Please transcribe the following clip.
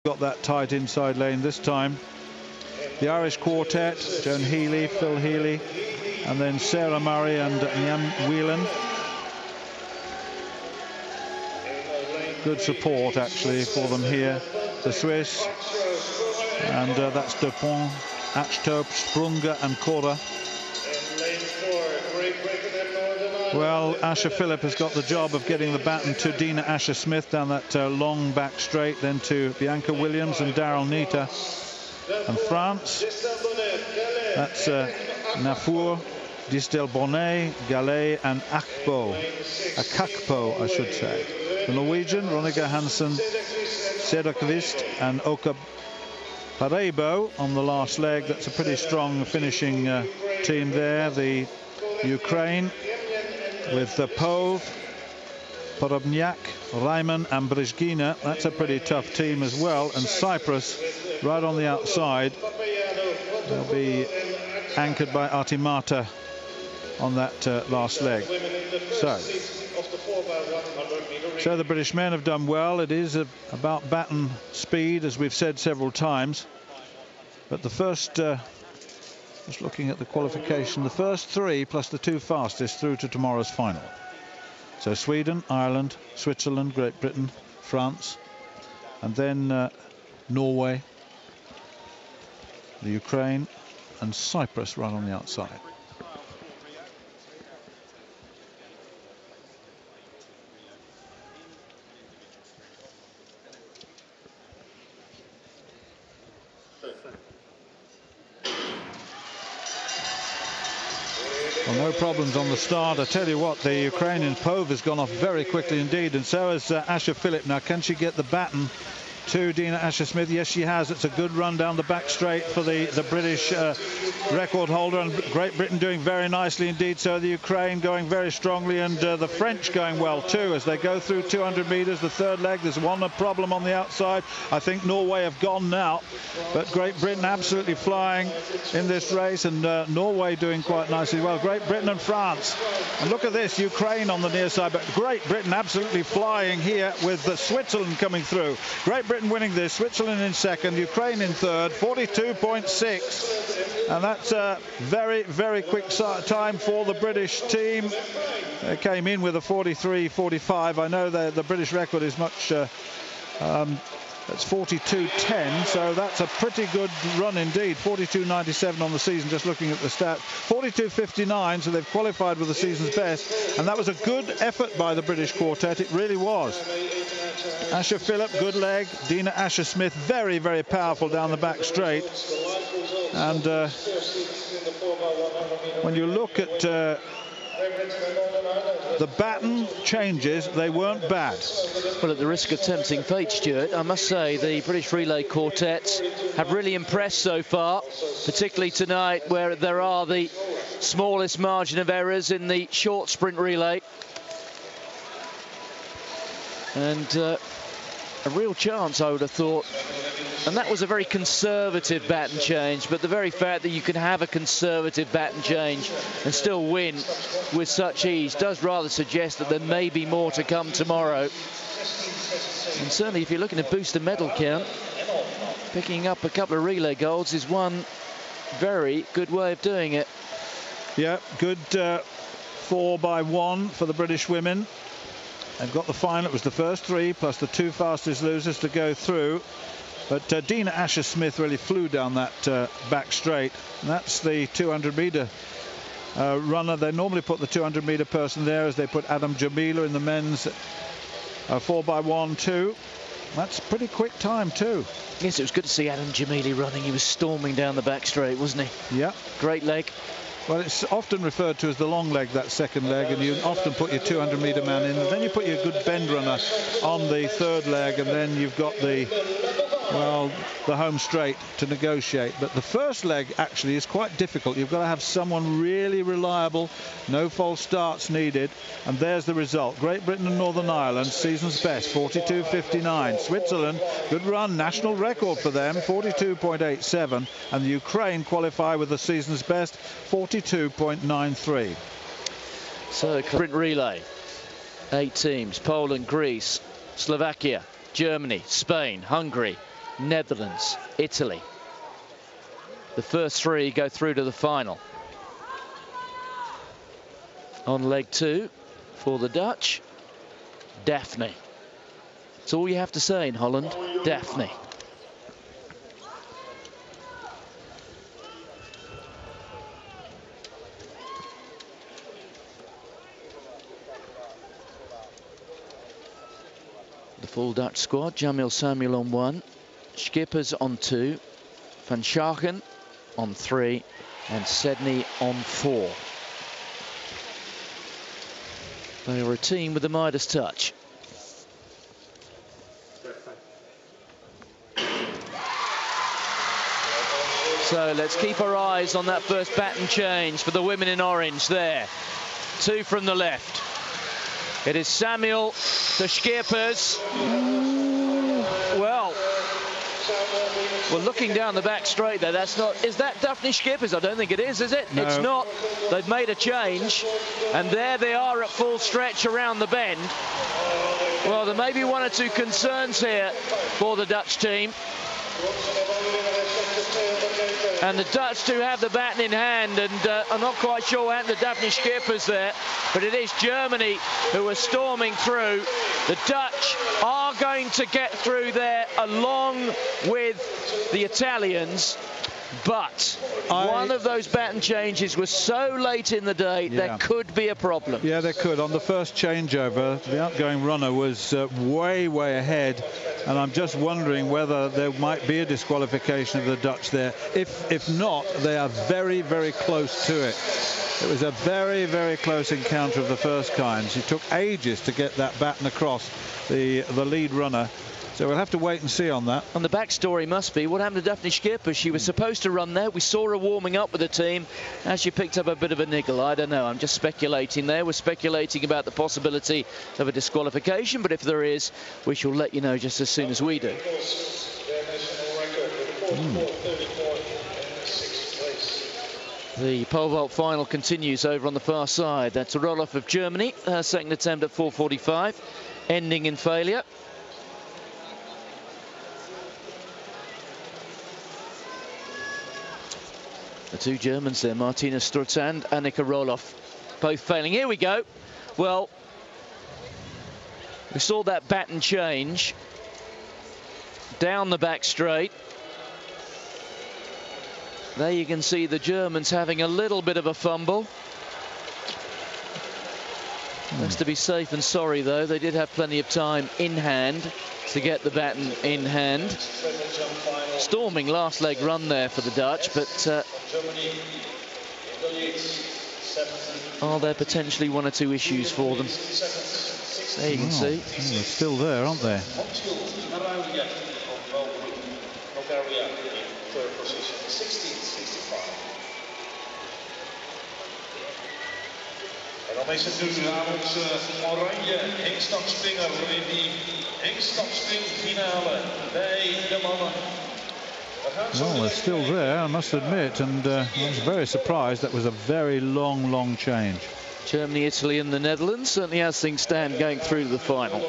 got that tight inside lane this time. The Irish quartet, Joan Healy, Phil Healy, and then Sarah Murray and Niam Whelan. Good support actually for them here. The Swiss, and that's Dupont, Achterp, Sprunger and Cora. Well, Asher Phillip has got the job of getting the baton to Dina Asher-Smith down that long back straight, then to Bianca Williams and Daryl Nita. And France, that's Nafour, Distelbonnet, Gallet and Akpo, I should say. The Norwegian, Ronica Hansen, Cederqvist and Oka Parebo on the last leg. That's a pretty strong finishing team there. The Ukraine with Pov, Porobniak, Reimann and Brezgina. That's a pretty tough team as well. And Cyprus right on the outside. They'll be anchored by Artimata on that last leg. So the British men have done well. It is about baton speed, as we've said several times. But the first, just looking at the qualification, the first three plus the two fastest through to tomorrow's final. So Sweden, Ireland, Switzerland, Great Britain, France, and then Norway, the Ukraine, and Cyprus right on the outside. Well, no problems on the start. I tell you what, the Ukrainian Pov has gone off very quickly indeed, and so has Asher Phillip. Now, can she get the baton to Dina Asher-Smith? Yes, she has. It's a good run down the back straight for the British record holder, and Great Britain doing very nicely indeed. So the Ukraine going very strongly, and the French going well too as they go through 200 meters. The third leg, there's one problem on the outside. I think Norway have gone now, but Great Britain absolutely flying in this race, and Norway doing quite nicely well. Great Britain and France, and look at this, Ukraine on the near side, but Great Britain absolutely flying here with Switzerland coming through. Great Britain winning this, Switzerland in second, Ukraine in third, 42.6, and that's a very, very quick time for the British team. They came in with a 43.45. I know the British record is much that's 42.10, so that's a pretty good run indeed. 42.97 on the season, just looking at the stats. 42.59, so they've qualified with the season's best, and that was a good effort by the British quartet. It really was. Asher Phillip, good leg. Dina Asher-Smith, very, very powerful down the back straight. And when you look at the baton changes, they weren't bad. Well, at the risk of tempting fate, Stuart, I must say the British relay quartets have really impressed so far, particularly tonight, where there are the smallest margin of errors in the short sprint relay. And a real chance, I would have thought. And that was a very conservative baton change, but the very fact that you can have a conservative baton change and still win with such ease does rather suggest that there may be more to come tomorrow. And certainly if you're looking to boost the medal count, picking up a couple of relay golds is one very good way of doing it. Yeah, good 4x1 for the British women. They've got the final. It was the first three plus the two fastest losers to go through. But Dina Asher-Smith really flew down that back straight. And that's the 200-meter runner. They normally put the 200-meter person there, as they put Adam Jamila in the men's 4x1 too. That's a pretty quick time too. Yes, it was good to see Adam Jamili running. He was storming down the back straight, wasn't he? Yeah. Great leg. Well, it's often referred to as the long leg, that second leg, and you often put your 200-meter man in, and then you put your good bend runner on the third leg, and then you've got the home straight to negotiate. But the first leg actually is quite difficult. You've got to have someone really reliable, no false starts needed, and there's the result. Great Britain and Northern Ireland, season's best, 42.59. Switzerland, good run, national record for them, 42.87, and the Ukraine qualify with the season's best, 42.93. So sprint relay, 8 teams: Poland, Greece, Slovakia, Germany, Spain, Hungary, Netherlands, Italy. The first 3 go through to the final. On leg 2 for the Dutch, Daphne. That's all you have to say in Holland, Daphne. The full Dutch squad, Jamil Samuel on 1, Schippers on 2, Van Schagen on 3, and Sedney on 4. They are a team with the Midas touch. So let's keep our eyes on that first baton change for the women in orange there. 2 from the left. It is Samuel to Schippers. Well, looking down the back straight there, that's not... Is that Daphne Schippers? I don't think it is it? No. It's not. They've made a change, and there they are at full stretch around the bend. Well, there may be 1 or 2 concerns here for the Dutch team. And the Dutch do have the baton in hand, and I'm not quite sure what happened to Daphne Schippers there, but it is Germany who are storming through. The Dutch are going to get through there along with the Italians, but one of those baton changes was so late in the day, there could be a problem. Yeah, there could. On the first changeover, the outgoing runner was way ahead, and I'm just wondering whether there might be a disqualification of the Dutch there. If not, they are very close to it. It was a very close encounter of the first kind. She took ages to get that baton across the lead runner. So we'll have to wait and see on that. And the backstory must be what happened to Daphne Schippers. She was supposed to run there. We saw her warming up with the team as she picked up a bit of a niggle. I don't know. I'm just speculating there. We're speculating about the possibility of a disqualification, but if there is, we shall let you know just as soon as we do. The pole vault final continues over on the far side. That's a roll-off of Germany. Her second attempt at 4:45, ending in failure. The 2 Germans there, Martina Sturz and Annika Roloff, both failing. Here we go. Well, we saw that baton change down the back straight. There you can see the Germans having a little bit of a fumble. That's to be safe and sorry, though. They did have plenty of time in hand to get the baton in hand. Storming last leg run there for the Dutch, but are there potentially 1 or 2 issues for them? There you can see. They're still there, aren't they? En dan is het nu aan ons oranje hengstangspringer in die hengstapspringfinale bij de mannen. Well, they're still there, I must admit, and I was very surprised. That was a very long change. Germany, Italy and the Netherlands, certainly as things stand, going through to the final.